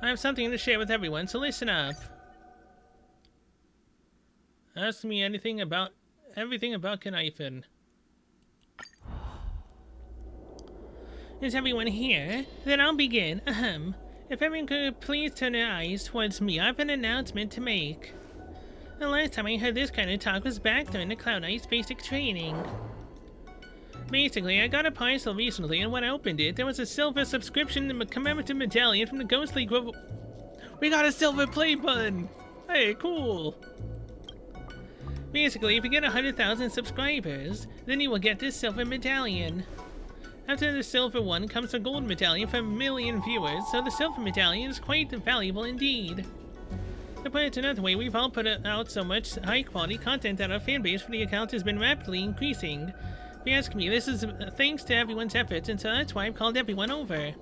I have something to share with everyone, so listen up. Ask me everything about Knifen. Is everyone here? Then I'll begin. Ahem. If everyone could please turn their eyes towards me, I have an announcement to make. The last time I heard this kind of talk was back during the Cloud Ice basic training. Basically, I got a parcel recently, and when I opened it, there was a silver subscription and a commemorative medallion from the Ghostly Grove. We got a silver play button! Hey, cool! Basically, if you get 100,000 subscribers, then you will get this silver medallion. After the silver one comes a gold medallion for 1 million viewers, so the silver medallion is quite valuable indeed. To put it another way, we've all put out so much high-quality content that our fanbase for the account has been rapidly increasing. If you ask me, this is thanks to everyone's efforts, and so that's why I've called everyone over.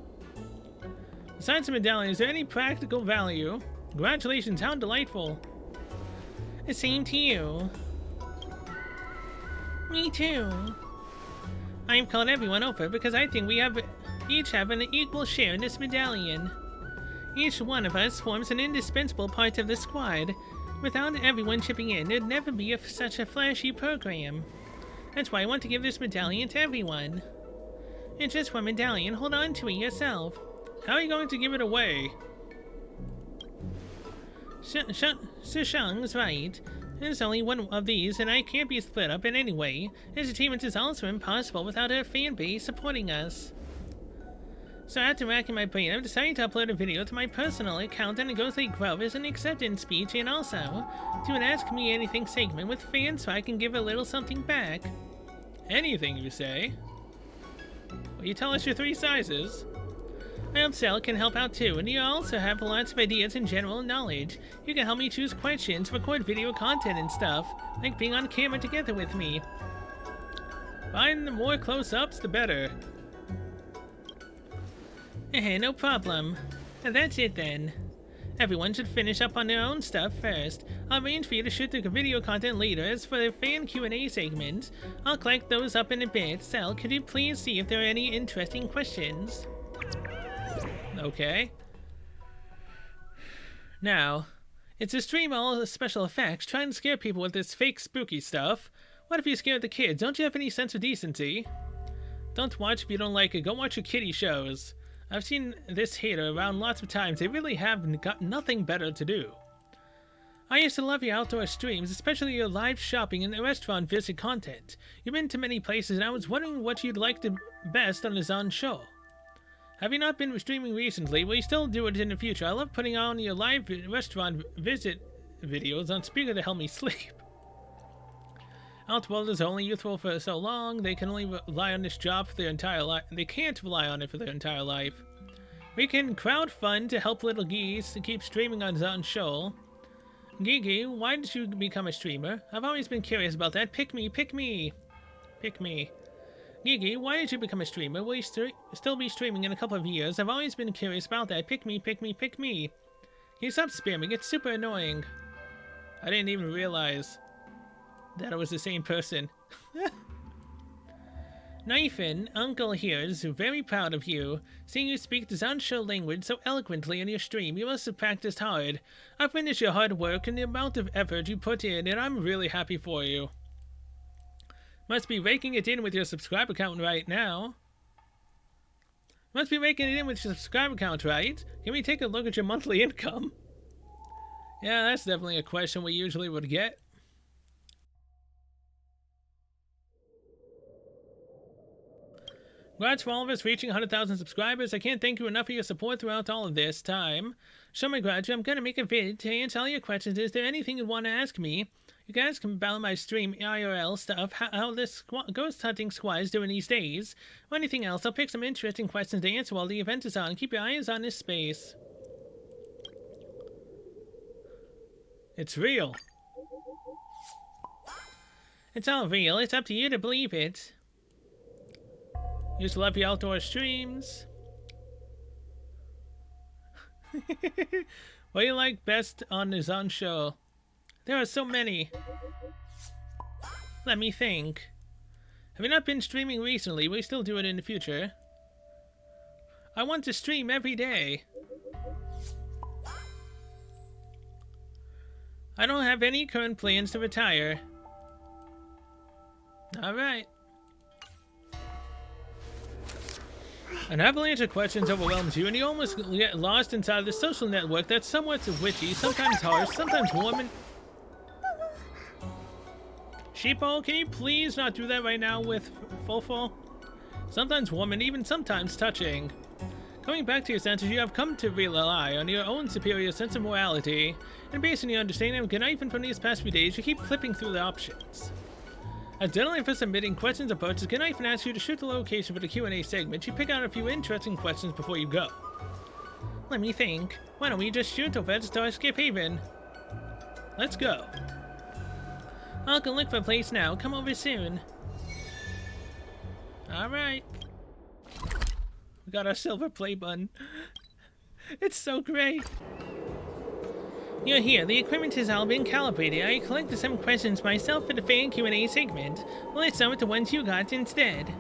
Besides the medallion, is there any practical value? Congratulations, how delightful. The same to you. Me too. I've called everyone over because I think we each have an equal share in this medallion. Each one of us forms an indispensable part of the squad. Without everyone chipping in, there'd never be such a flashy program. That's why I want to give this medallion to everyone. It's just one medallion, hold on to it yourself. How are you going to give it away? Sushang's right. There's only one of these, and I can't be split up in any way. This achievement is also impossible without our fan base supporting us. So after racking my brain, I've decided to upload a video to my personal account on the Ghostly Grove as an acceptance speech, and also to an Ask Me Anything segment with fans so I can give a little something back. Anything, you say? Will you tell us your 3 sizes? I hope Cell can help out too, and you also have lots of ideas and general knowledge. You can help me choose questions, record video content and stuff, like being on camera together with me. Fine, the more close-ups, the better. No problem. That's it then. Everyone should finish up on their own stuff first. I'll arrange for you to shoot the video content later. As for the fan Q&A segment, I'll collect those up in a bit. Cell, could you please see if there are any interesting questions? Okay. Now, it's a stream all special effects, trying to scare people with this fake spooky stuff. What if you scared the kids? Don't you have any sense of decency? Don't watch if you don't like it. Go watch your kiddie shows. I've seen this hater around lots of times. They really have got nothing better to do. I used to love your outdoor streams, especially your live shopping and the restaurant visit content. You've been to many places, and I was wondering what you'd like the best on the Zon show. Have you not been streaming recently? Will you still do it in the future? I love putting on your live restaurant visit videos on speaker to help me sleep. Outworlders are only youthful for so long. They can only rely on this job for their entire life. They can't rely on it for their entire life. We can crowdfund to help little geese to keep streaming on Zon show. Gigi, why did you become a streamer? I've always been curious about that. Pick me, pick me. Pick me. Gigi, why did you become a streamer? Will you still be streaming in a couple of years? I've always been curious about that. Pick me, pick me, pick me. Can you stop spamming? It's super annoying. I didn't even realize that it was the same person. Knifen, Uncle here is very proud of you. Seeing you speak the Zansho language so eloquently in your stream, you must have practiced hard. I've witnessed your hard work and the amount of effort you put in, and I'm really happy for you. Must be raking it in with your subscriber count right now. Must be raking it in with your subscriber count, right? Can we take a look at your monthly income? Yeah, that's definitely a question we usually would get. Congrats for all of us reaching 100,000 subscribers. I can't thank you enough for your support throughout all of this time. Show my gratitude. I'm gonna make a vid to answer all your questions. Is there anything you want to ask me? You can ask about my stream IRL stuff, how this ghost hunting squad is doing these days, or anything else. I'll pick some interesting questions to answer while the event is on. Keep your eyes on this space. It's real. It's all real. It's up to you to believe it. Used to love your outdoor streams. What do you like best on the Zon show? There are so many. Let me think. Have you not been streaming recently? Will you still do it in the future? I want to stream every day. I don't have any current plans to retire. Alright. An avalanche of questions overwhelms you, and you almost get lost inside the social network that's somewhat witchy, sometimes harsh, sometimes warm and... Sheeple, can you please not do that right now with Fofo? Sometimes warm and even sometimes touching. Going back to your senses, you have come to rely on your own superior sense of morality, and based on your understanding of Gnifen from these past few days, you keep flipping through the options. As deadline for submitting questions approaches, Gnifen asks you to shoot the location for the Q&A segment. You pick out a few interesting questions before you go. Let me think. Why don't we just shoot over at Starskip Haven? Let's go. I'll go look for a place now. Come over soon. Alright. We got our silver play button. It's so great. You're here. The equipment has all been calibrated. I collected some questions myself for the fan Q&A segment. Well, let's start with the ones you got instead.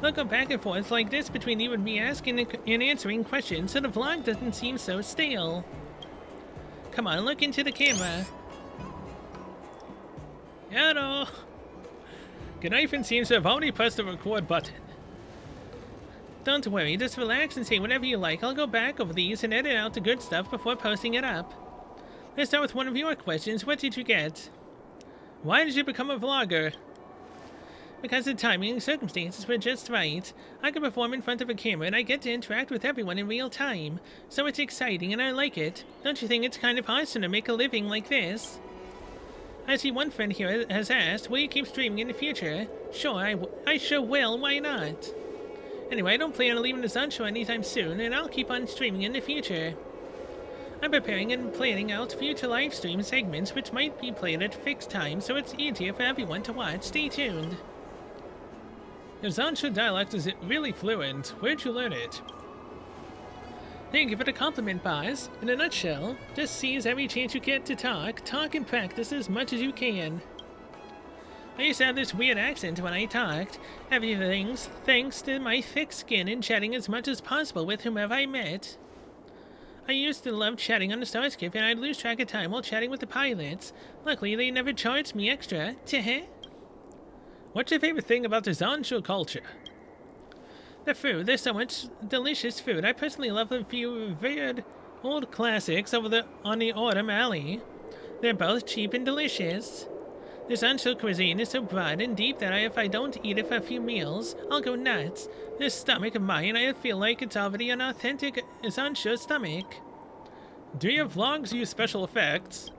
We'll go back and forth like this between you and me asking and answering questions so the vlog doesn't seem so stale. Come on, look into the camera. Hello. Gnifen seems to have already pressed the record button. Don't worry, just relax and say whatever you like. I'll go back over these and edit out the good stuff before posting it up. Let's start with one of your questions. What did you get? Why did you become a vlogger? Because the timing and circumstances were just right. I can perform in front of a camera and I get to interact with everyone in real time. So it's exciting and I like it. Don't you think it's kind of awesome to make a living like this? I see one friend here has asked, will you keep streaming in the future? Sure, I sure will, why not? Anyway, I don't plan on leaving the Sun Show anytime soon, and I'll keep on streaming in the future. I'm preparing and planning out future live stream segments which might be played at fixed times so it's easier for everyone to watch. Stay tuned. Your Zanshu dialect is really fluent. Where'd you learn it? Thank you for the compliment, Boz. In a nutshell, just seize every chance you get to talk and practice as much as you can. I used to have this weird accent when I talked. Everything's thanks to my thick skin and chatting as much as possible with whomever I met. I used to love chatting on the Starskip, and I'd lose track of time while chatting with the pilots. Luckily, they never charged me extra. Teh. What's your favorite thing about the Zanshu culture? The food. There's so much delicious food. I personally love a few weird old classics on the Autumn Alley. They're both cheap and delicious. The Zanshu cuisine is so broad and deep that if I don't eat it for a few meals, I'll go nuts. This stomach of mine, I feel like it's already an authentic Zanshu stomach. Do your vlogs use special effects?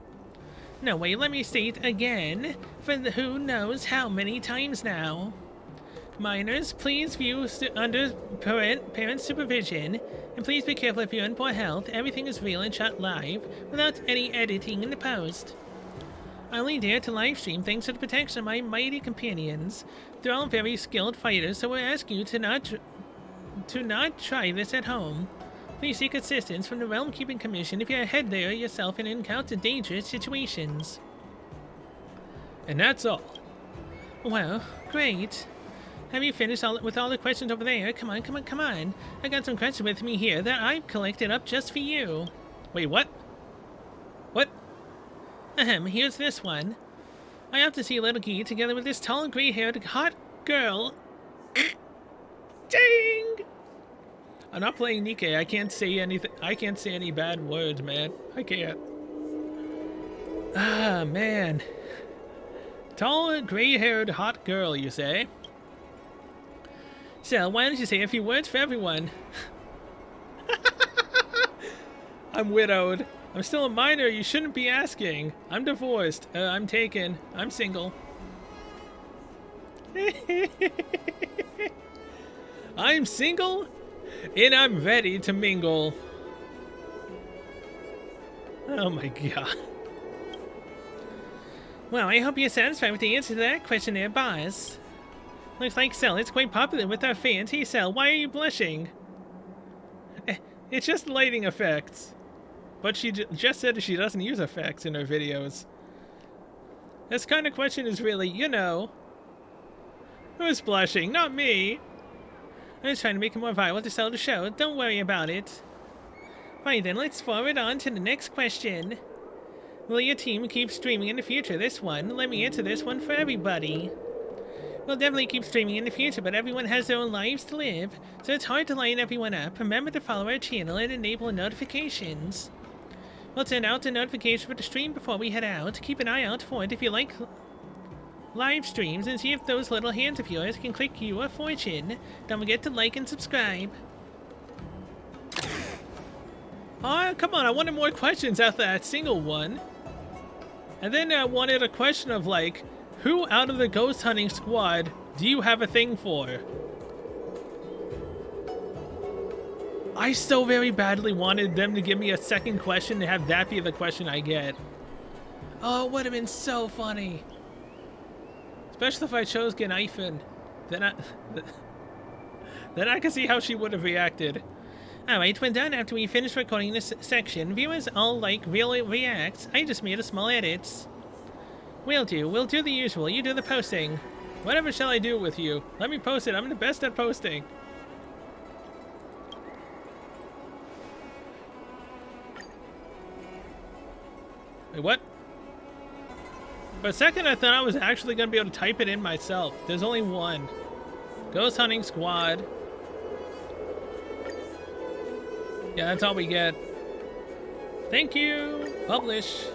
No way, let me state again, for who knows how many times now. Minors, please view under parent supervision, and please be careful if you're in poor health. Everything is real and shot live, without any editing in the post. I only dare to livestream thanks to the protection of my mighty companions. They're all very skilled fighters, so we ask you to not try this at home. Please seek assistance from the Realm Keeping Commission if you head there yourself and encounter dangerous situations. And that's all. Well, great. Have you finished with all the questions over there? Come on. I got some questions with me here that I've collected up just for you. Wait, what? What? Here's this one. I have to see Little Gee together with this tall, gray-haired, hot girl. Dang! I'm not playing Nikkei. I can't say anything. I can't say any bad words, man. I can't. Ah, man. Tall, gray-haired, hot girl, you say? So, why don't you say a few words for everyone? I'm widowed. I'm still a minor. You shouldn't be asking. I'm divorced. I'm taken. I'm single. I'm single, and I'm ready to mingle. Oh my god. Well, I hope you're satisfied with the answer to that question there, boss. Looks like Cell is quite popular with our fans. Hey, Cell, why are you blushing? It's just lighting effects. But she just said she doesn't use effects in her videos. This kind of question is really, you know... Who's blushing? Not me! I'm just trying to make it more viral to sell the show. Don't worry about it. Fine then, let's forward on to the next question. Will your team keep streaming in the future? This one? Let me answer this one for everybody. We'll definitely keep streaming in the future, but everyone has their own lives to live, so it's hard to line everyone up. Remember to follow our channel and enable notifications. We'll send out a notification for the stream before we head out. Keep an eye out for it if you like live streams, and see if those little hands of yours can click you a fortune. Don't forget to like and subscribe. Oh, come on, I wanted more questions after that single one. And then I wanted a question of like, who out of the ghost hunting squad do you have a thing for? I so very badly wanted them to give me a second question and have that be the question I get. Oh, it would have been so funny. Especially if I chose Gneifen. Then I can see how she would have reacted. Alright, we're done after we finish recording this section. Viewers all like real reacts. I just made a small edits. We'll do the usual. You do the posting. Whatever shall I do with you? Let me post it. I'm the best at posting. Wait, what? For a second, I thought I was actually going to be able to type it in myself. There's only one. Ghost Hunting Squad. Yeah, that's all we get. Thank you. Publish.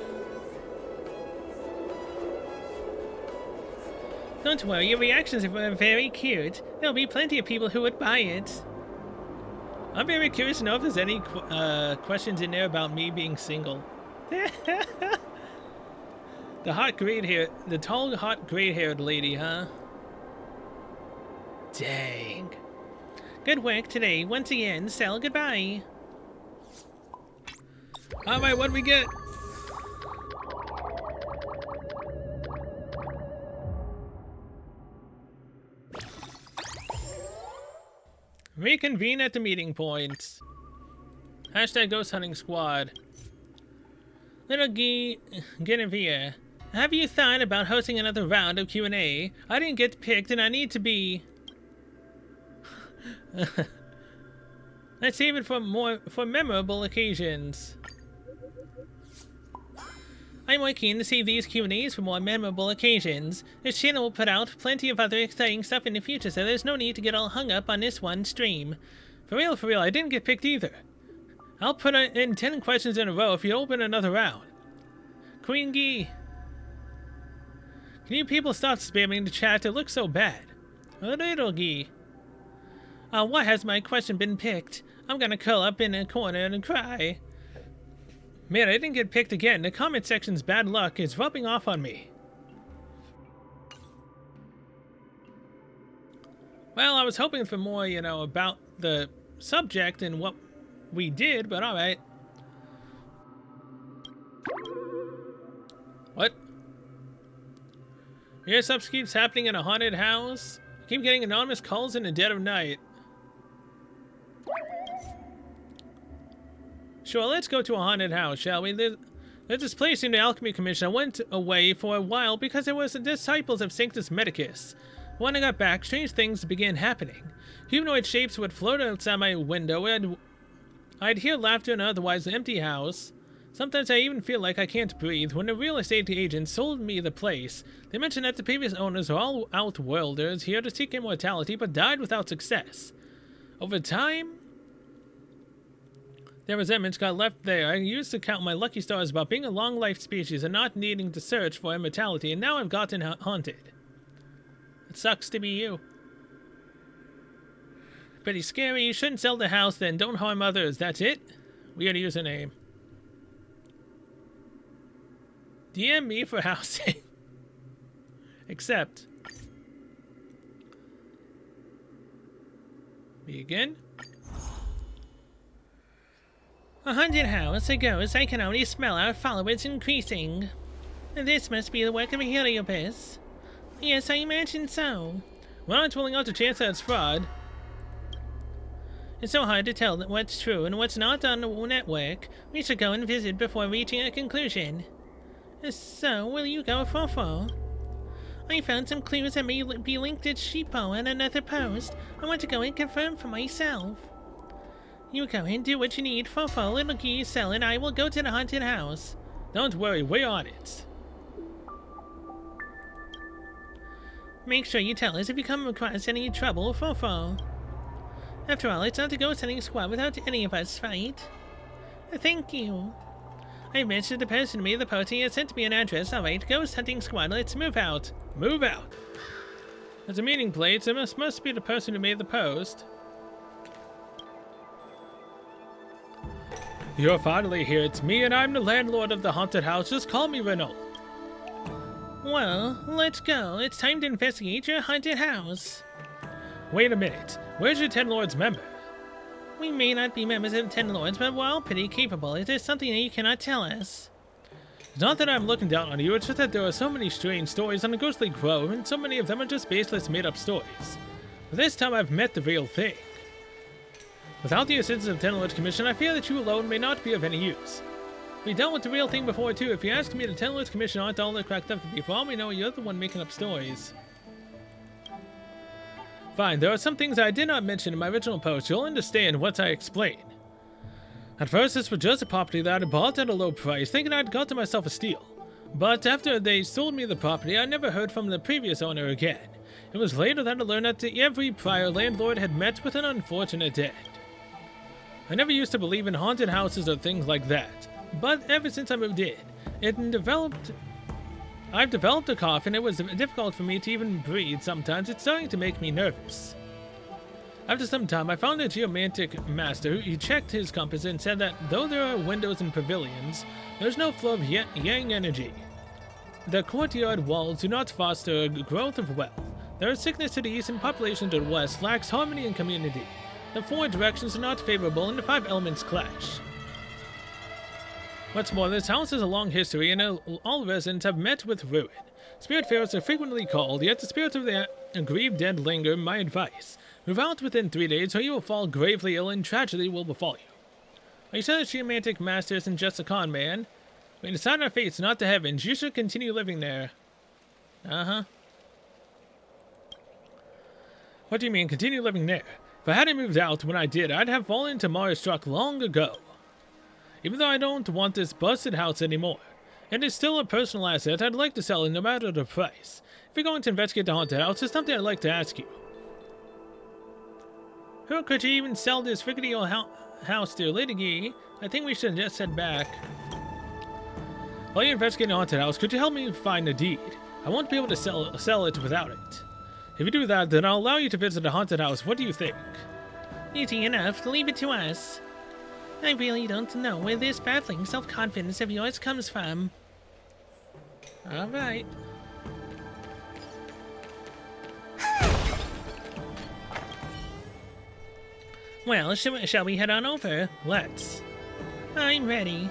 Don't worry, your reactions are very cute. There'll be plenty of people who would buy it. I'm very curious to know if there's any questions in there about me being single. The hot gray hair, the tall, hot gray-haired lady, huh? Dang. Good work today. Once again, Sal, goodbye. Alright, what do we get? Reconvene at the meeting point. Hashtag Ghost Hunting Squad. Little Guinevere, have you thought about hosting another round of Q&A? I didn't get picked and I need to be... Let's save it for memorable occasions. I'm more keen to save these Q&As for more memorable occasions. This channel will put out plenty of other exciting stuff in the future, so there's no need to get all hung up on this one stream. For real, I didn't get picked either. I'll put in 10 questions in a row if you open another round. Queen Gee. Can you people stop spamming the chat? It looks so bad. Little Gee. Why has my question been picked? I'm gonna curl up in a corner and cry. Man, I didn't get picked again. The comment section's bad luck is rubbing off on me. Well, I was hoping for more, you know, about the subject and what we did, but alright. What? Your stuff keeps happening in a haunted house? I keep getting anonymous calls in the dead of night. Sure, let's go to a haunted house, shall we? There's this place in the Alchemy Commission. I went away for a while because there was the disciples of Sanctus Medicus. When I got back, strange things began happening. Humanoid shapes would float outside my window, and I'd hear laughter in an otherwise empty house. Sometimes I even feel like I can't breathe. When the real estate agent sold me the place, they mentioned that the previous owners are all outworlders here to seek immortality, but died without success. Over time, their resentments got left there. I used to count my lucky stars about being a long-life species and not needing to search for immortality, and now I've gotten haunted. It sucks to be you. Pretty scary. You shouldn't sell the house then. Don't harm others. That's it? Weird username. DM me for housing. Accept. Me again? A haunted house, a ghost. I can already smell our followers increasing. This must be the work of a Heliopus. Yes, I imagine so. We're not ruling out the chance that it's fraud. It's so hard to tell what's true and what's not on the network. We should go and visit before reaching a conclusion. So, will you go, Fofo? I found some clues that may be linked to Sheepo and another post. I want to go and confirm for myself. You go and do what you need, Fofo, Little Geese, Cell, and I will go to the haunted house. Don't worry, we're on it. Make sure you tell us if you come across any trouble or fofo. After all, it's not a ghost hunting squad without any of us fight. Thank you. I mentioned the person who made the post and he has sent me an address. Alright, ghost hunting squad, let's move out. Move out. There's a meeting place. It must be the person who made the post. You're finally here. It's me, and I'm the landlord of the haunted house. Just call me Renault. Well, let's go. It's time to investigate your haunted house. Wait a minute. Where's your Ten Lords member? We may not be members of the Ten Lords, but we're all pretty capable. Is there something that you cannot tell us? It's not that I'm looking down on you, it's just that there are so many strange stories on the Ghostly Grove, and so many of them are just baseless, made-up stories. But this time I've met the real thing. Without the assistance of the Ten Lords Commission, I fear that you alone may not be of any use. We dealt with the real thing before, too. If you ask me, the Ten Lords Commission aren't all they're cracked up to be. For all we know, you're the one making up stories. Fine, there are some things I did not mention in my original post. You'll understand once I explain. At first, this was just a property that I bought at a low price, thinking I'd gotten myself a steal. But after they sold me the property, I never heard from the previous owner again. It was later that I learned that every prior landlord had met with an unfortunate end. I never used to believe in haunted houses or things like that, but ever since I moved in, I've developed a cough, and it was difficult for me to even breathe sometimes. It's starting to make me nervous. After some time, I found a geomantic master who checked his compass and said that though there are windows and pavilions, there's no flow of yang energy. The courtyard walls do not foster growth of wealth. There is sickness to the east and population to the west lacks harmony and community. The four directions are not favorable and the five elements clash. What's more, this house has a long history and all residents have met with ruin. Spiritfarers are frequently called, yet the spirits of the aggrieved dead linger. My advice: move out within 3 days or you will fall gravely ill and tragedy will befall you. Are you sure the geomantic master isn't just a con man? We decide our fates, not the heavens. You should continue living there. Uh-huh. What do you mean, continue living there? If I hadn't moved out when I did, I'd have fallen into Mars truck long ago. Even though I don't want this busted house anymore, it is still a personal asset. I'd like to sell it no matter the price. If you're going to investigate the haunted house, there's something I'd like to ask you. Who could you even sell this rickety old house to, Lady Gee? I think we should just head back. While you're investigating the haunted house, could you help me find the deed? I won't be able to sell it without it. If you do that, then I'll allow you to visit the haunted house. What do you think? Easy enough. Leave it to us. I really don't know where this baffling self-confidence of yours comes from. Alright. Well, shall we head on over? Let's. I'm ready.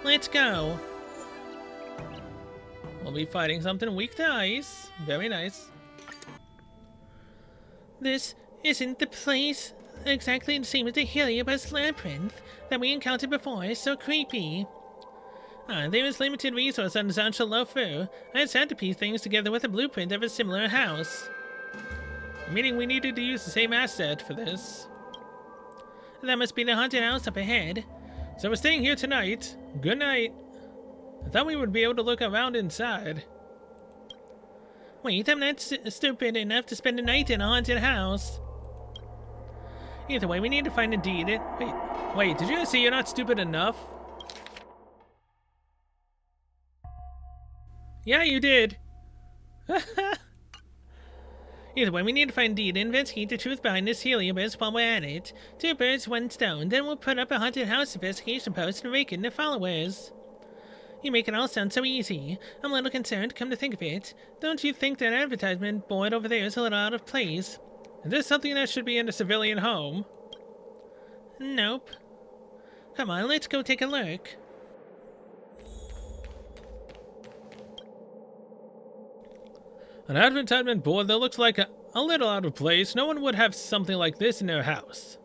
Let's go. We'll be fighting something weak to ice. Very nice. This isn't the place. Exactly the same as the Heliobus labyrinth that we encountered before. It's so creepy. There is limited resource on Zansha Lofu. I just had to piece things together with a blueprint of a similar house. Meaning we needed to use the same asset for this. That must be the haunted house up ahead. So we're staying here tonight. Good night. I thought we would be able to look around inside. Wait, I'm not stupid enough to spend a night in a haunted house. Either way, we need to find a deed. Wait, did you guys say you're not stupid enough? Yeah, you did. Either way, we need to find a deed and investigate the truth behind this Heliobus while we're at it. 2 birds, 1 stone. Then we'll put up a haunted house investigation post and rake in the followers. You make it all sound so easy. I'm a little concerned, come to think of it. Don't you think that advertisement board over there is a little out of place? Is this something that should be in a civilian home? Nope. Come on, let's go take a look. An advertisement board that looks like a little out of place. No one would have something like this in their house.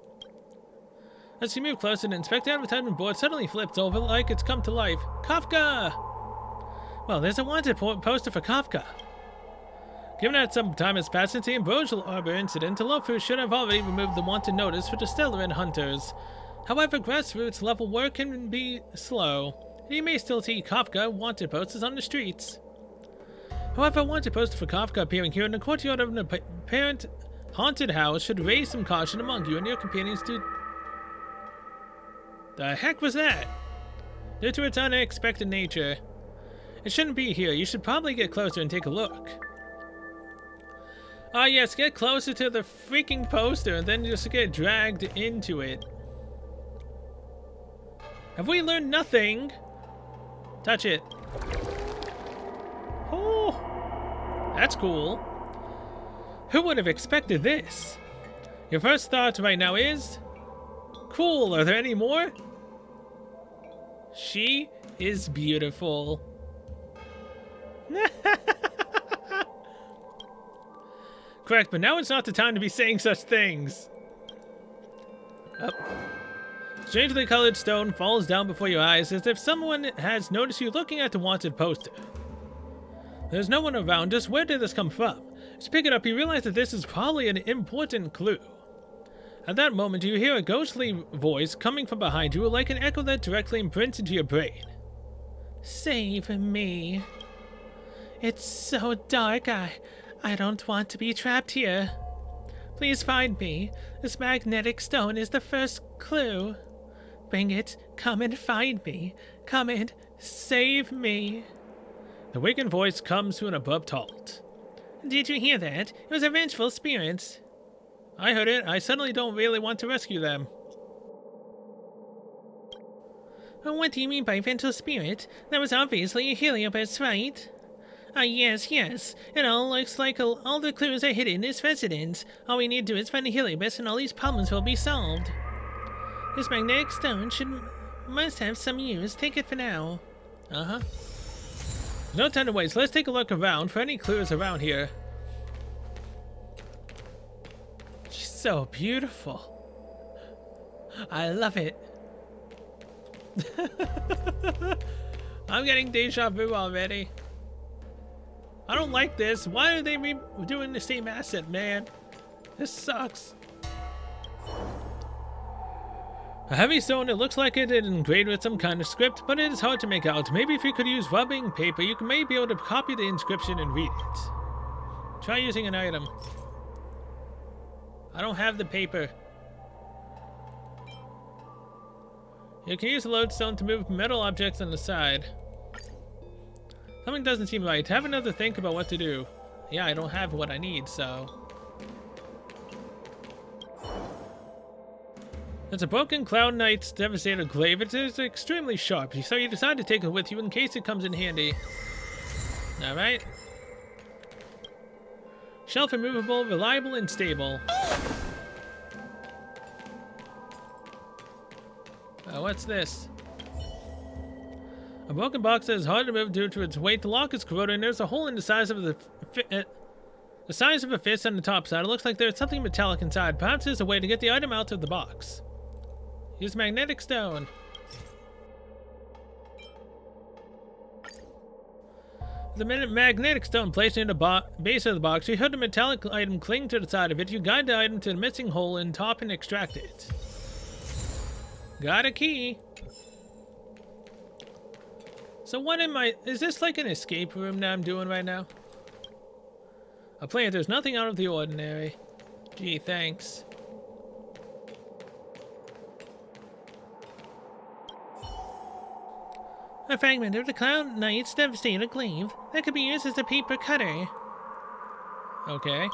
As you move closer to inspect, the advertisement board suddenly flips over like it's come to life. Kafka! Well, there's a wanted poster for Kafka. Given that some time has passed since the Ambrosial Arbor incident, Lofu should have already removed the wanted notice for the Stellar and Hunters. However, grassroots level work can be slow. You may still see Kafka wanted posters on the streets. However, a wanted poster for Kafka appearing here in the courtyard of an apparent haunted house should raise some caution among you and your companions to... The heck was that? Due to its unexpected nature. It shouldn't be here. You should probably get closer and take a look. Ah yes, get closer to the freaking poster and then just get dragged into it. Have we learned nothing? Touch it. Oh, that's cool. Who would have expected this? Your first thought right now is... Cool, are there any more? She is beautiful. Correct, but now it's not the time to be saying such things. Up. Strangely colored stone falls down before your eyes as if someone has noticed you looking at the wanted poster. There's no one around. Just where did this come from? As you pick it up, you realize that this is probably an important clue. At that moment, you hear a ghostly voice coming from behind you like an echo that directly imprints into your brain. Save me. It's so dark, I don't want to be trapped here. Please find me. This magnetic stone is the first clue. Bring it. Come and find me. Come and save me. The wakened voice comes to an abrupt halt. Did you hear that? It was a vengeful spirit. I heard it. I suddenly don't really want to rescue them. What do you mean by vengeful spirit? That was obviously a heliobus, right? Yes. It all looks like all the clues are hidden in his residence. All we need to do is find a heliobus and all these problems will be solved. This magnetic stone must have some use. Take it for now. Uh-huh. There's no time to waste. Let's take a look around for any clues around here. She's so beautiful. I love it. I'm getting deja vu already. I don't like this. Why are they doing the same asset, man? This sucks. A heavy stone. It looks like it is engraved with some kind of script, but it is hard to make out. Maybe if you could use rubbing paper, you may be able to copy the inscription and read it. Try using an item. I don't have the paper. You can use a lodestone to move metal objects on the side. Something doesn't seem right. Have another think about what to do. Yeah, I don't have what I need, so... It's a broken Cloud Knight's Devastator glaive. It is extremely sharp, so you decide to take it with you in case it comes in handy. Alright. Shelf immovable, reliable, and stable. What's this? A broken box that is hard to move due to its weight. The lock is corroded and there's a hole in the size of the size of a fist on the top side. It looks like there's something metallic inside. Perhaps there's a way to get the item out of the box. Use magnetic stone. The magnetic stone placed near the base of the box. You heard the metallic item cling to the side of it. You guide the item to the missing hole in top and extract it. Got a key. So what am I... Is this like an escape room that I'm doing right now? A plant. There's nothing out of the ordinary. Gee, thanks. A fragment of the Cloud Knight's Devastator glaive that could be used as a paper cutter. Okay.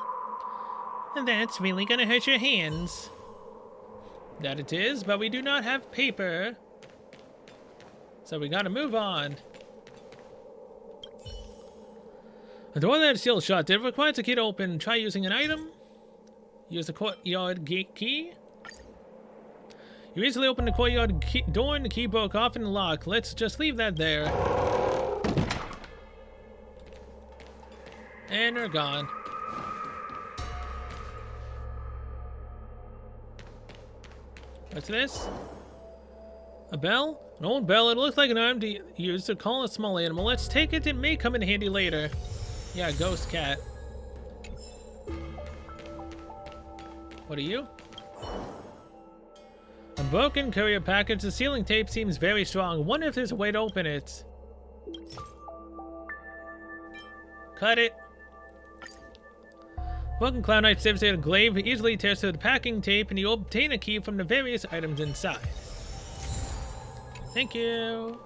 And that's really gonna hurt your hands. That it is, but we do not have paper. So we gotta move on. A door that is still shut. It requires a key to open. Try using an item. Use the courtyard gate key. You easily open the courtyard door and the key broke off in the lock. Let's just leave that there. And they're gone. What's this? A bell? An old bell. It looks like an arm to use to call a small animal. Let's take it. It may come in handy later. Yeah, ghost cat. What are you? A Broken courier package. The sealing tape seems very strong. Wonder if there's a way to open it. Cut it. Broken Cloud Knight devastated glaive easily tears through the packing tape, and you obtain a key from the various items inside. Thank you.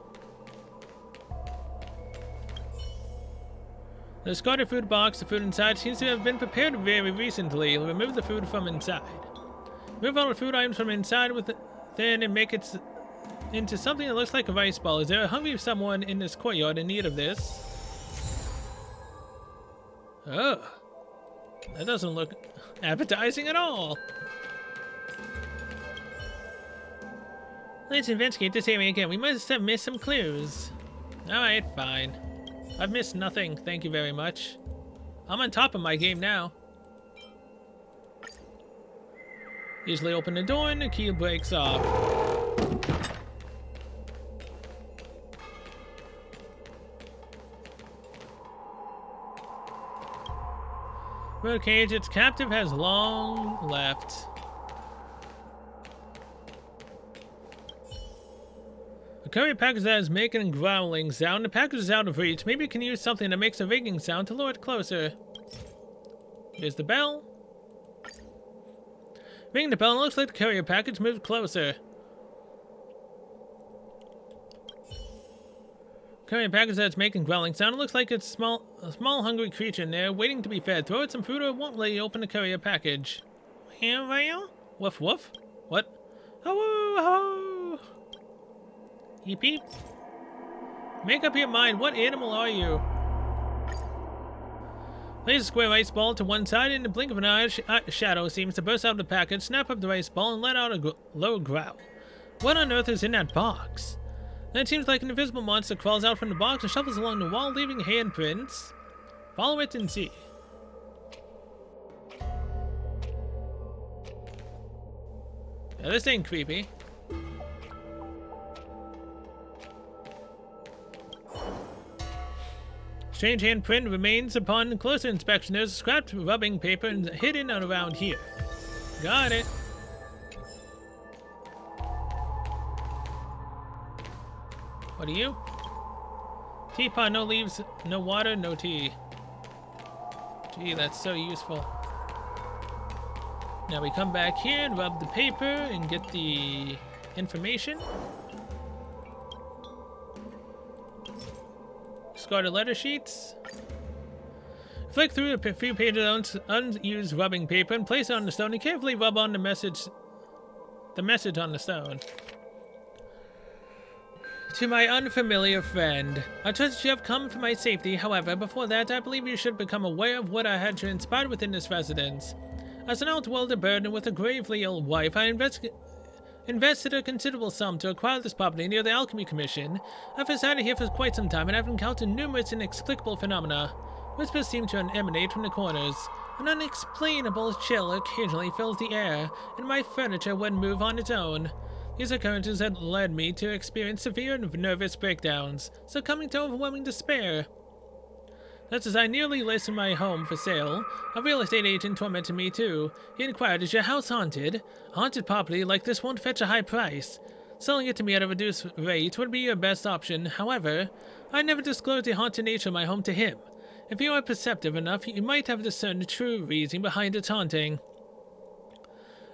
The discarded food box, the food inside, seems to have been prepared very recently. Remove the food from inside. Remove all the food items from inside within and make it into something that looks like a rice ball. Is there a hungry someone in this courtyard in need of this? Oh. That doesn't look appetizing at all. Let's investigate this area again. We must have missed some clues. Alright, fine. I've missed nothing, thank you very much. I'm on top of my game now. Easily open the door and the key breaks off. Birdcage, its captive has long left. A courier package that is making a growling sound. The package is out of reach. Maybe you can use something that makes a ringing sound to lure it closer. Here's the bell. Ring the bell and looks like the courier package moved closer. Courier package that's making growling sound. It looks like it's a small hungry creature in there waiting to be fed. Throw it some food or it won't let you open the courier package. Woof woof. What? Ho ho. Eep eep. Make up your mind. What animal are you? Place a square ice ball to one side. In the blink of an eye, a shadow seems to burst out of the package. Snap up the ice ball and let out a low growl. What on earth is in that box? Then it seems like an invisible monster crawls out from the box and shuffles along the wall, leaving handprints. Follow it and see. Yeah, this ain't creepy. Strange handprint remains upon closer inspection. There's scrapped rubbing paper and hidden around here. Got it. What are you? Teapot, no leaves, no water, no tea. Gee, that's so useful. Now we come back here and rub the paper and get the information. Discarded letter sheets. Flick through a few pages of unused rubbing paper and place it on the stone and carefully rub on the message on the stone. To my unfamiliar friend, I trust you have come for my safety. However, before that, I believe you should become aware of what I had transpired within this residence. As an outworlder burdened with a gravely ill wife, I invested a considerable sum to acquire this property near the Alchemy Commission. I've resided here for quite some time and I've encountered numerous inexplicable phenomena. Whispers seem to emanate from the corners. An unexplainable chill occasionally fills the air, and my furniture wouldn't move on its own. These occurrences had led me to experience severe nervous breakdowns, succumbing to overwhelming despair. Just as I nearly listed my home for sale, a real estate agent tormented me too. He inquired, "Is your house haunted? Haunted property like this won't fetch a high price. Selling it to me at a reduced rate would be your best option. However, I never disclosed the haunted nature of my home to him. If you are perceptive enough, you might have discerned the true reason behind its haunting.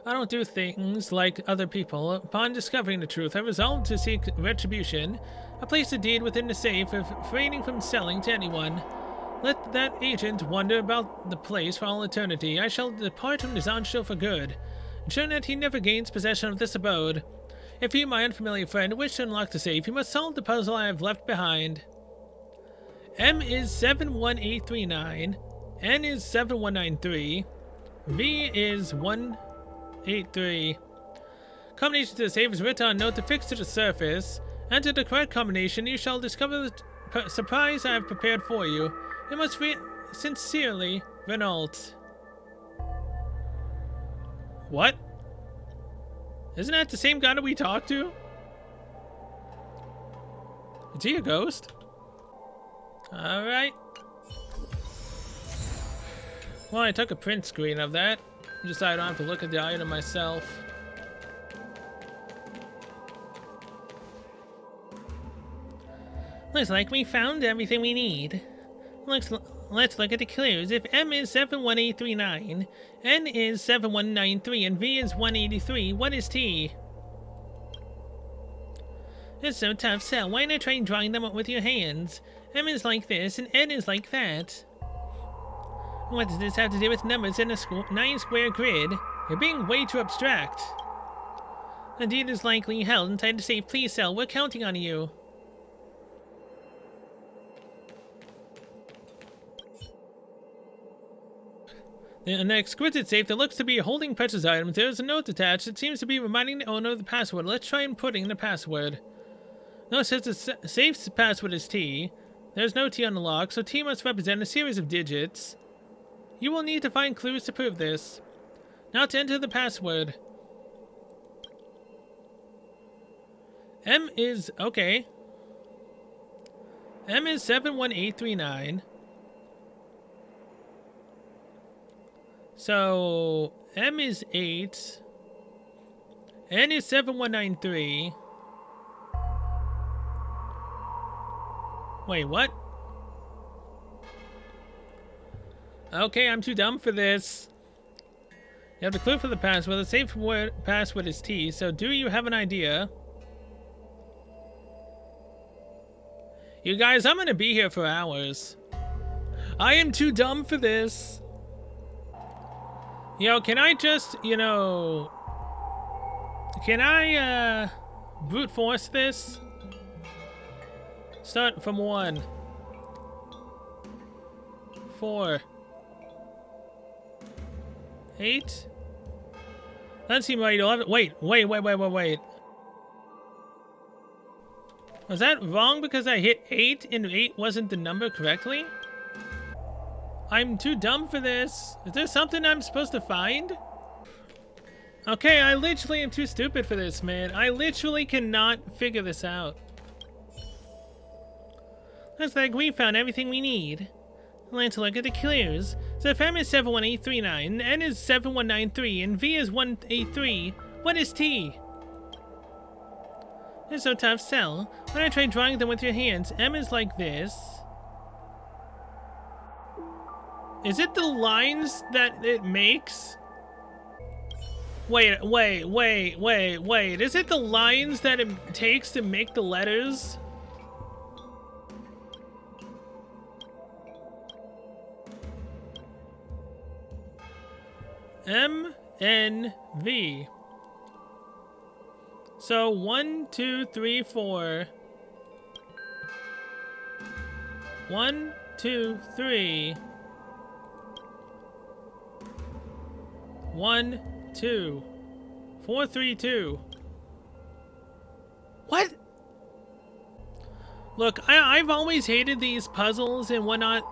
I don't do things like other people. Upon discovering the truth, I resolved to seek retribution. I placed the deed within the safe, refraining from selling to anyone. Let that agent wonder about the place for all eternity. I shall depart from Zanshil for good, ensuring that he never gains possession of this abode. If you, my unfamiliar friend, wish to unlock the safe, you must solve the puzzle I have left behind." M is 71839, N is 7193, V is 183. Combination to the safe is written on a note affixed to the surface. Enter the correct combination, you shall discover the surprise I have prepared for you. You must sincerely, Renault. What? Isn't that the same guy that we talked to? Is he a ghost? Alright. Well, I took a print screen of that. Just so I don't have to look at the item myself. Looks like we found everything we need. Let's look at the clues. If M is 71839, N is 7193, and V is 183, what is T? It's so tough, so why not try drawing them up with your hands? M is like this, and N is like that. What does this have to do with numbers in a 9-square grid? You're being way too abstract. The deed is likely held inside the safe. Please sell. We're counting on you. In an exquisite safe that looks to be holding precious items, there is a note attached that seems to be reminding the owner of the password. Let's try inputting the password. No, it says the safe's password is T. There's no T on the lock, so T must represent a series of digits. You will need to find clues to prove this. Now to enter the password. M is... okay. M is 71839. So, M is 8. N is 7193. Wait, what? Okay, I'm too dumb for this. You have the clue for the password. The safe password is T, so do you have an idea? You guys, I'm gonna be here for hours. I am too dumb for this. Yo, can I just, can I, brute force this? Start from 1. 4. 8. Doesn't seem right. 11. Wait. Was that wrong because I hit 8 and 8 wasn't the number correctly? I'm too dumb for this. Is there something I'm supposed to find? Okay, I literally am too stupid for this, man. I literally cannot figure this out. Looks like we found everything we need. Let's look at the clues. So if M is 71839, N is 7193, and V is 183, what is T? It's so tough sell. When I try drawing them with your hands, M is like this. Is it the lines that it makes? Wait. Is it the lines that it takes to make the letters? M, N, V. So 1, 2, 3, 4. 1, 2, 3. 1, 2. 4, 3, 2. What? Look, I've always hated these puzzles and whatnot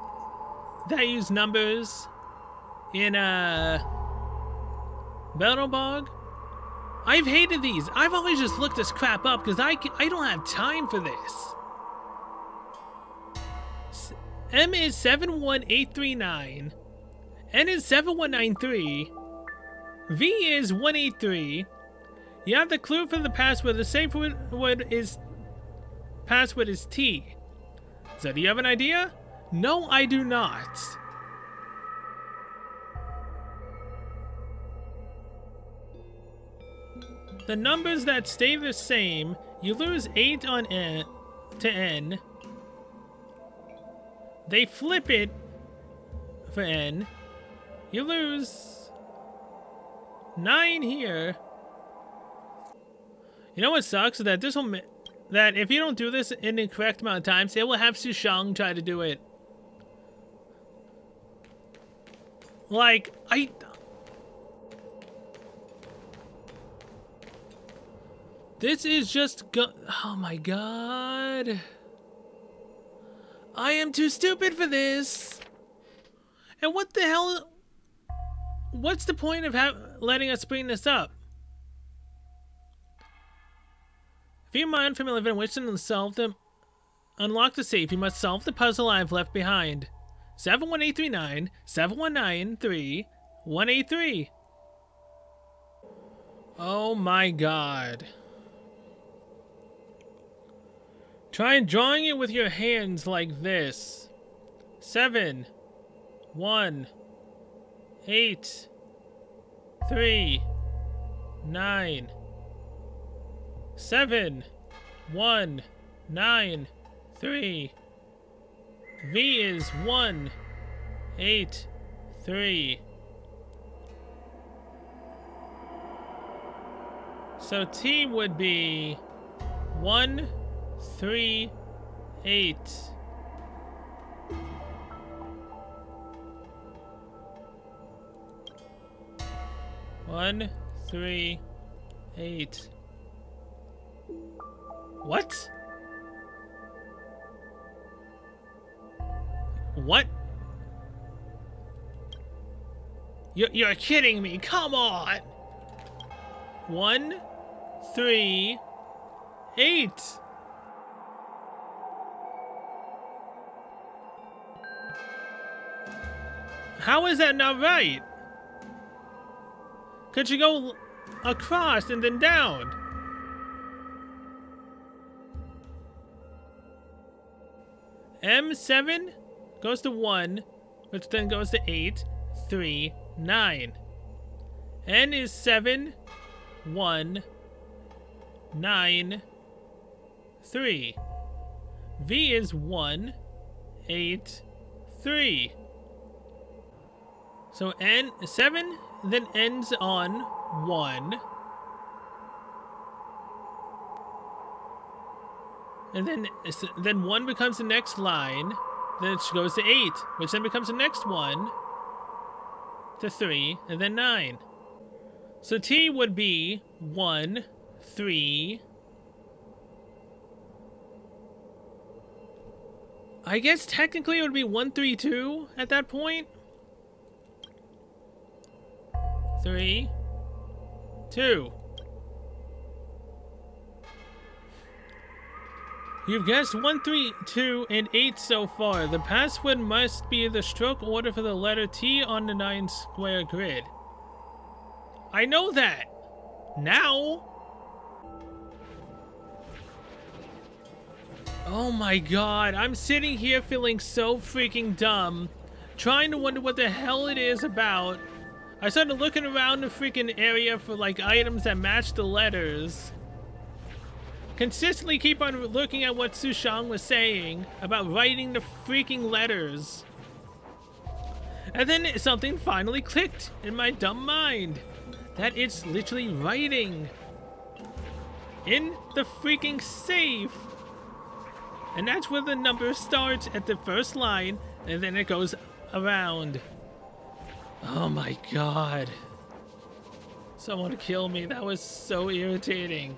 that use numbers in Battlebog. I've hated these. I've always just looked this crap up because I don't have time for this. M is 71839. N is 7193. V is 183. You have the clue for the password. The safe password is T. So do you have an idea? No, I do not. The numbers that stay the same, you lose 8 on N to N. They flip it for N. You lose 9 here. You know what sucks? That this will that if you don't do this in the correct amount of times, it will have Sushang try to do it. Like this is just oh my god. I am too stupid for this. And what the hell? What's the point of letting us bring this up? If you mind from 11 wishes to unlock the safe, you must solve the puzzle I've left behind. 71839, 7193, 183. Oh my god. Try drawing it with your hands like this. 7, 1, 8, 3, 9. 7, 1, 9, 3. V is 1, 8, 3. So T would be 1, 3, 8. One, 3, 8. What? What? You're kidding me. Come on. 1, 3, 8. How is that not right? Could you go across and then down? M7 goes to 1, which then goes to 8, 3, 9. N is 7, 1, 9, 3. V is 1, 8, 3. So N7 then ends on 1. And then 1 becomes the next line. Then it goes to 8, which then becomes the next one. To 3, and then 9. So T would be 1, 3. I guess technically it would be 1, 3, 2 at that point. 3, 2. You've guessed 1, 3, 2, and 8 so far. The password must be the stroke order for the letter T on the 9 square grid. I know that. Now. Oh my god, I'm sitting here feeling so freaking dumb, trying to wonder what the hell it is about. I started looking around the freaking area for like items that match the letters. Consistently keep on looking at what Sushang was saying about writing the freaking letters. And then something finally clicked in my dumb mind. That it's literally writing in the freaking safe. And that's where the number starts at the first line, and then it goes around. Oh my god. Someone kill me. That was so irritating.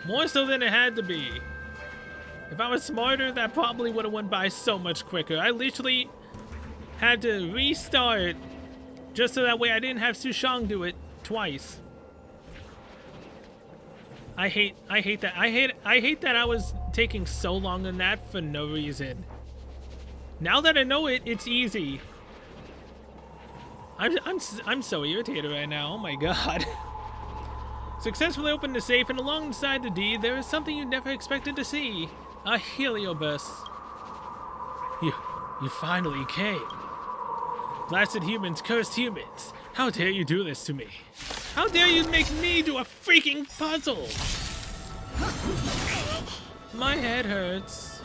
More so than it had to be. If I was smarter, that probably would have went by so much quicker. I literally had to restart just so that way I didn't have Sushang do it twice. I hate that. I hate that I was taking so long on that for no reason. Now that I know it, it's easy. I'm so irritated right now. Oh my god. Successfully opened the safe, and alongside the deed, there is something you never expected to see. A heliobus. You finally came. Blasted humans, cursed humans. How dare you do this to me? How dare you make me do a freaking puzzle? My head hurts.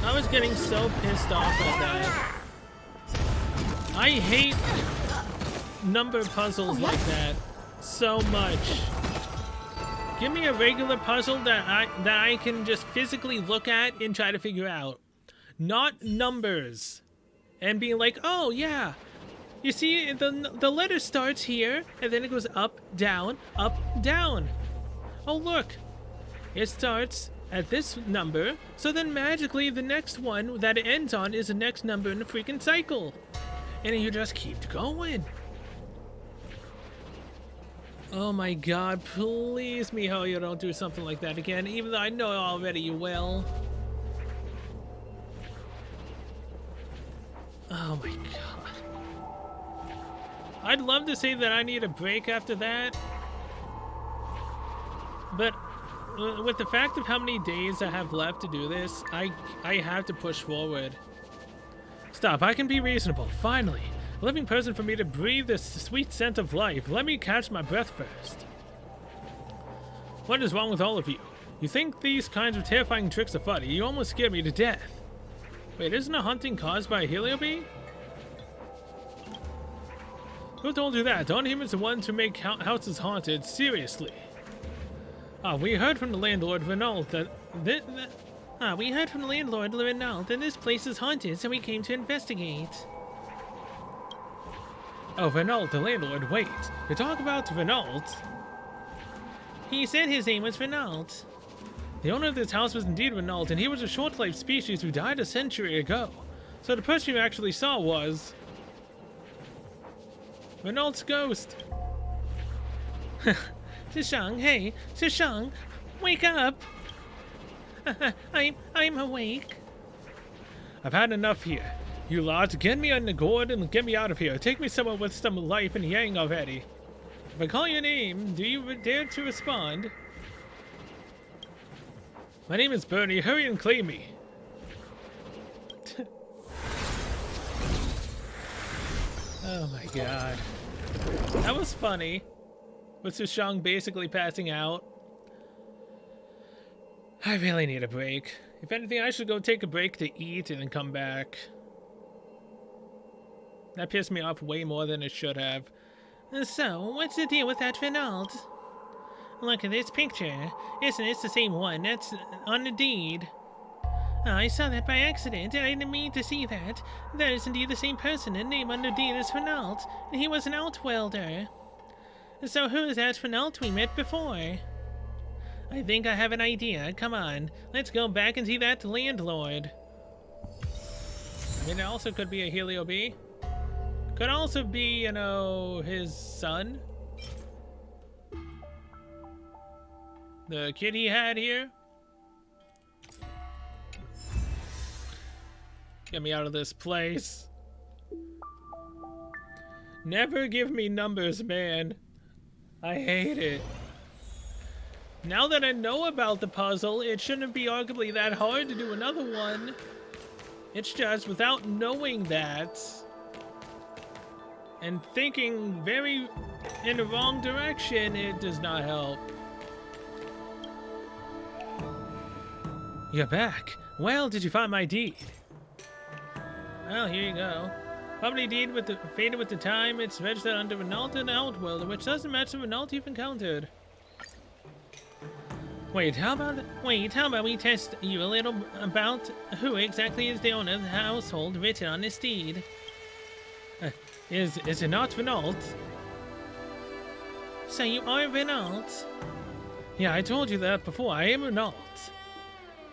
I was getting so pissed off at that. I hate number puzzles like that so much. Give me a regular puzzle that I can just physically look at and try to figure out. Not numbers. And being like, oh yeah. You see, the letter starts here, and then it goes up, down, down. Oh look. It starts at this number, so then magically the next one that it ends on is the next number in the freaking cycle. And you just keep going. Oh my god, please MiHoYo, don't do something like that again, even though I know already you will. Oh my god. I'd love to say that I need a break after that, but with the fact of how many days I have left to do this, I have to push forward. Stop, I can be reasonable, finally. A living person for me to breathe this sweet scent of life. Let me catch my breath first. What is wrong with all of you? You think these kinds of terrifying tricks are funny? You almost scared me to death. Wait, isn't a haunting caused by a heliobee? Who told you that? Don't humans the ones who make houses haunted? Seriously. We heard from the landlord Renault that this place is haunted, so we came to investigate. Oh, Renault, the landlord. Wait, you talk about Renault? He said his name was Renault. The owner of this house was indeed Renault, and he was a short-lived species who died a century ago. So the person you actually saw was Renault's ghost. Shishang, hey, Shishang, wake up! I'm awake. I've had enough here. You lot, get me on the gourd and get me out of here. Take me somewhere with some life and yang already. If I call your name, do you dare to respond? My name is Bernie. Hurry and claim me. Oh my god. That was funny. With Sushang basically passing out. I really need a break. If anything, I should go take a break to eat and then come back. That pissed me off way more than it should have. So, what's the deal with that Renault? Look at this picture. Isn't it the same one that's on the deed? I saw that by accident. I didn't mean to see that. That is indeed the same person. The name on the deed is Renault, and he was an outwelder. So who is that Renault we met before? I think I have an idea. Come on, let's go back and see that landlord. I mean, it also could be a heliobee. Could also be, you know, his son. The kid he had here. Get me out of this place. Never give me numbers, man. I hate it. Now that I know about the puzzle, it shouldn't be arguably that hard to do another one. It's just without knowing that and thinking very in the wrong direction, it does not help. You're back. Well, did you find my deed? Well, here you go. Property deed faded with the time. It's registered under Renault and Outworld, which doesn't match the Renault you've encountered. Wait, how about we test you a little about who exactly is the owner of the household written on this deed? Is it not Renault? So you are Renault? Yeah, I told you that before. I am Renault.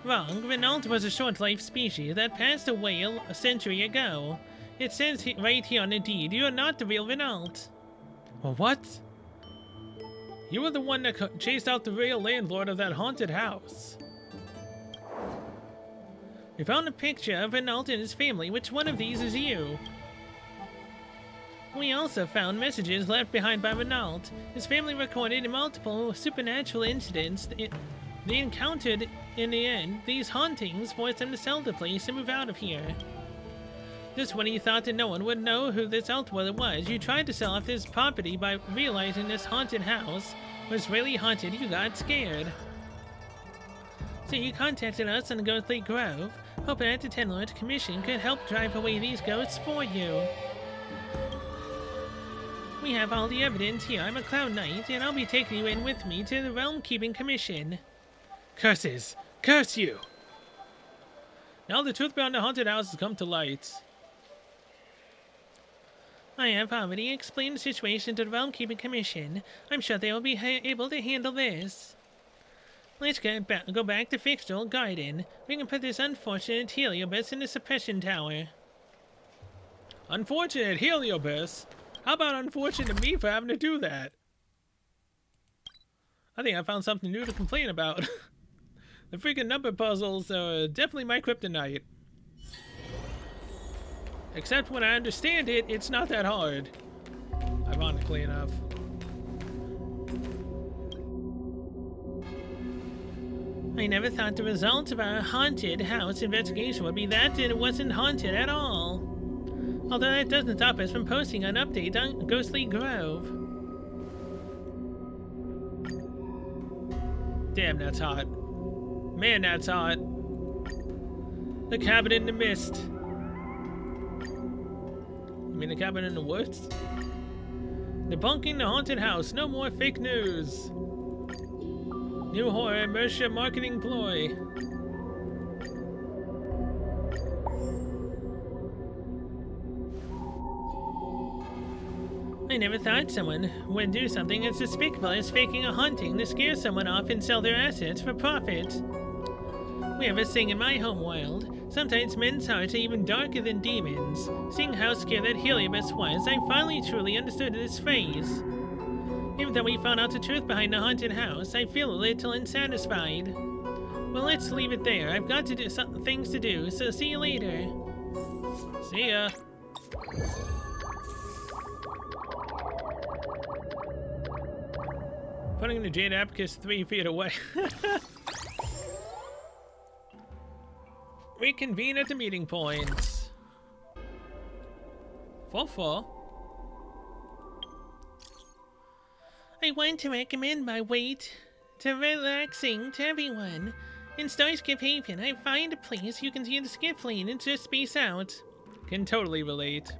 Wrong. Renault was a short-lived species that passed away a century ago. It says right here on the deed, you are not the real Renault. Well, what? You were the one that chased out the real landlord of that haunted house. We found a picture of Renault and his family. Which one of these is you? We also found messages left behind by Renault. His family recorded multiple supernatural incidents they encountered. In the end, these hauntings forced them to sell the place and move out of here. Just when you thought that no one would know who this Outworld was, you tried to sell off this property by realizing this haunted house was really haunted. You got scared. So you contacted us in Ghostly Grove, hoping that the Ten Lord Commission could help drive away these ghosts for you. We have all the evidence here. I'm a Cloud Knight, and I'll be taking you in with me to the Realm Keeping Commission. Curses! Curse you! Now the truth behind the haunted house has come to light. I have already explained the situation to the Realm Keeping Commission. I'm sure they will be able to handle this. Let's go back to Fixtral Garden. We can put this unfortunate Heliobus in the suppression tower. Unfortunate Heliobus? How about unfortunate me for having to do that? I think I found something new to complain about. The freaking number puzzles are definitely my kryptonite. Except when I understand it, it's not that hard. Ironically enough. I never thought the results of our haunted house investigation would be that it wasn't haunted at all. Although that doesn't stop us from posting an update on Ghostly Grove. Damn, that's hot. Man, that's hot. The cabin in the mist. You mean the cabin in the woods? Debunking the haunted house. No more fake news. New horror immersion marketing ploy. I never thought someone would do something as despicable as faking a haunting to scare someone off and sell their assets for profit. We have a saying in my home world. Sometimes men's hearts are even darker than demons. Seeing how scared that Heliobus was, I finally truly understood this phrase. Even though we found out the truth behind the haunted house, I feel a little unsatisfied. Well, let's leave it there. I've got to do some things to do, so see you later. See ya. Putting the Jade Abacus 3 feet away. Reconvene at the meeting points. 4-4. I want to recommend my weight to relaxing to everyone. In Starskip Haven, I find a place you can use the skip lane and just space out. Can totally relate.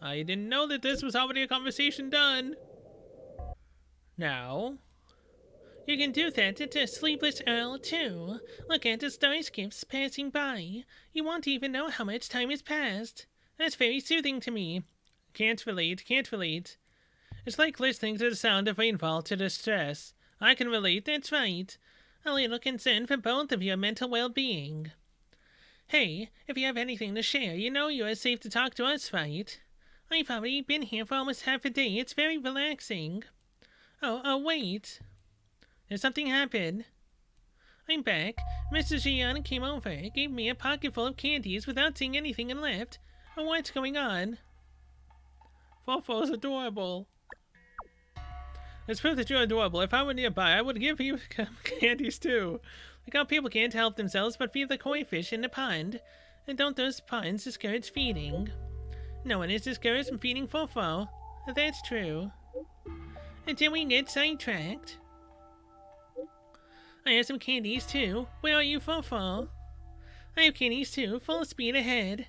I didn't know that this was already a conversation done. Now, you can do that at the Sleepless Earl, too. Look at the starskips passing by. You won't even know how much time has passed. That's very soothing to me. Can't relate, can't relate. It's like listening to the sound of rainfall to distress. I can relate, that's right. A little concern for both of your mental well-being. Hey, if you have anything to share, you know you are safe to talk to us, right? I've already been here for almost half a day. It's very relaxing. Oh, wait. There's something happened. I'm back. Mr. Gianna came over, gave me a pocket full of candies without saying anything and left. Oh, what's going on? Fofo's adorable. It's proof that you're adorable. If I were nearby, I would give you candies too. Like how people can't help themselves but feed the koi fish in the pond. And don't those ponds discourage feeding? No one is discouraged from feeding Fofo. That's true. Until we get sidetracked. I have some candies too. Where are you, Fofo? I have candies too. Full speed ahead.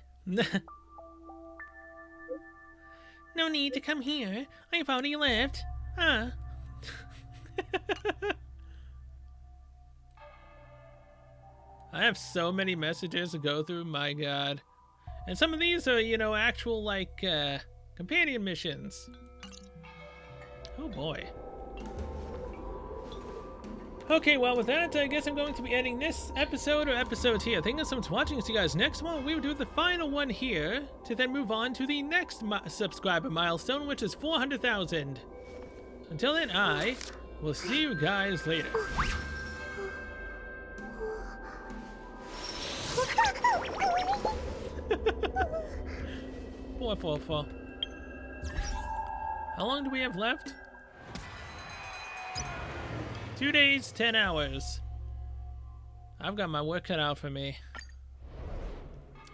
No need to come here. I've already left. Ah. I have so many messages to go through, my god. And some of these are, you know, actual, like, companion missions. Oh boy. Okay, well, with that, I guess I'm going to be ending this episode or episodes here. Thank you so much for watching. See you guys next one. We will do the final one here to then move on to the next subscriber milestone, which is 400,000. Until then, I will see you guys later. Poor Fofo. How long do we have left? 2 days, 10 hours. I've got my work cut out for me.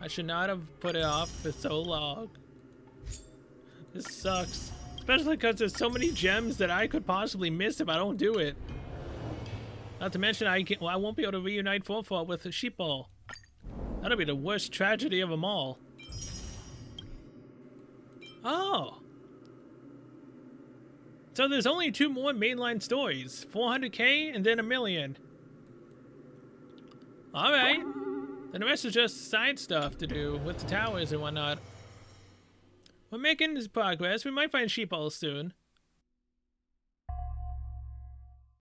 I should not have put it off for so long. This sucks. Especially because there's so many gems that I could possibly miss if I don't do it. Not to mention I won't be able to reunite Fofo with a sheeple. That'll be the worst tragedy of them all. Oh! So there's only 2 more mainline stories. 400k and then 1 million. Alright. Then the rest is just side stuff to do with the towers and whatnot. We're making this progress. We might find sheepballs soon.